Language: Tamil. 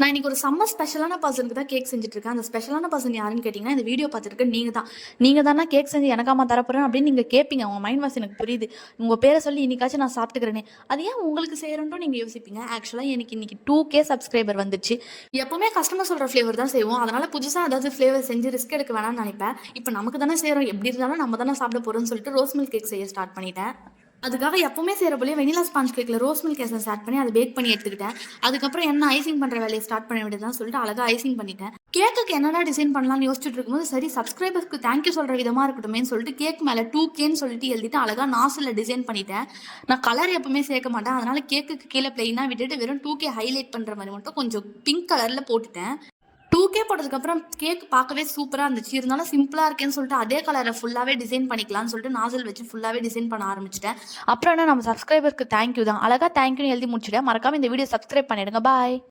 நான் இன்னைக்கு ஒரு செம்ம ஸ்பெஷலான பர்சனுக்கு தான் கேக் செஞ்சுட்டு இருக்கேன். அந்த ஸ்பெஷலான பர்சன் யாருன்னு கேட்டிங்கன்னா, இந்த வீடியோ பார்த்துருக்க நீங்க தான். நீங்க தானா கேக் செஞ்சு எனக்காம்மா தரப்போறேன் அப்படின்னு நீங்க கேட்பீங்க. உங்க மைண்ட் வாய்ஸ் எனக்கு புரியுது. உங்க பேர சொல்லி இன்னைக்காச்சும் நான் சாப்பிட்டுக்கிறேனே. அது ஏன் உங்களுக்கு செய்றேன்ட்டும் நீங்க யோசிப்பீங்க. ஆக்சுவலா எனக்கு இன்னைக்கு 2K சப்ஸ்கிரைபர் வந்துச்சு. எப்பவுமே கஸ்டமர் சொல்ற ஃப்ளேவர் தான் செய்வோம். அதனால புதுசா ஏதாவது ஃப்ளேவர் செஞ்சு ரிஸ்க் எடுக்க வேணாம்னு நினைப்பேன். இப்ப நமக்கு தானே செய்றோம். எப்படி இருந்தாலும் நம்ம தானே சாப்பிட போறோம்னு சொல்லிட்டு ரோஸ் மில்க் கேக் செய்ய ஸ்டார்ட் பண்ணிட்டேன். அதுக்காக எப்பவுமே செய்கிற போலயே வெனிலா ஸ்பாஞ்ச் கேக்கில் ரோஸ் மில்க் எசன்ஸ் ஆட் பண்ணி அதை பேக் பண்ணி எடுத்துக்கிட்டேன். அதுக்கப்புறம் என்ன ஐசிங் பண்ணுற வேலையை ஸ்டார்ட் பண்ண வேண்டியதுதான் சொல்லிட்டு அழகாக ஐசிங் பண்ணிட்டேன். கேக்குக்கு என்னடா டிசைன் பண்ணலாம்னு யோசிச்சுட்டு இருக்கும்போது சரி சப்ஸ்கிரைபர்ஸ்க்கு தேங்க்யூ சொல்கிற விதமாக இருக்கட்டுமேன்னு சொல்லிட்டு கேக் மேலே 2Kன்னு சொல்லிட்டு எழுதிட்டு அழகாக நாசில் டிசைன் பண்ணிட்டேன். நான் கலர் எப்பவுமே சேர்க்க மாட்டேன். அதனால கேக்குக்கு கீழே பிளெயினாக விட்டுட்டு வெறும் 2K ஹைலைட் பண்ணுற மாதிரி மட்டும் கொஞ்சம் பிங்க் கலரில் போட்டுட்டேன். 2K போட்டதுக்கப்புறம் கேக் பார்க்கவே சூப்பராக இருந்துச்சு. இருந்தாலும் சிம்பிளாக இருக்கேன்னு சொல்லிட்டு அதே கலரை ஃபுல்லாகவே டிசைன் பண்ணிக்கலாம்னு சொல்லிட்டு நாசில் வச்சு ஃபுல்லாகவே டிசைன் பண்ண ஆரம்பிச்சிட்டேன். அப்புறம் என்ன நம்ம சப்ஸ்கிரைபருக்கு தேங்க்யூ தான். அழகாக தேங்க்யூன்னு எழுதி முடிச்சுட்டேன். மறக்காம இந்த வீடியோ சப்ஸ்கிரைப் பண்ணிடுங்க. பாய்.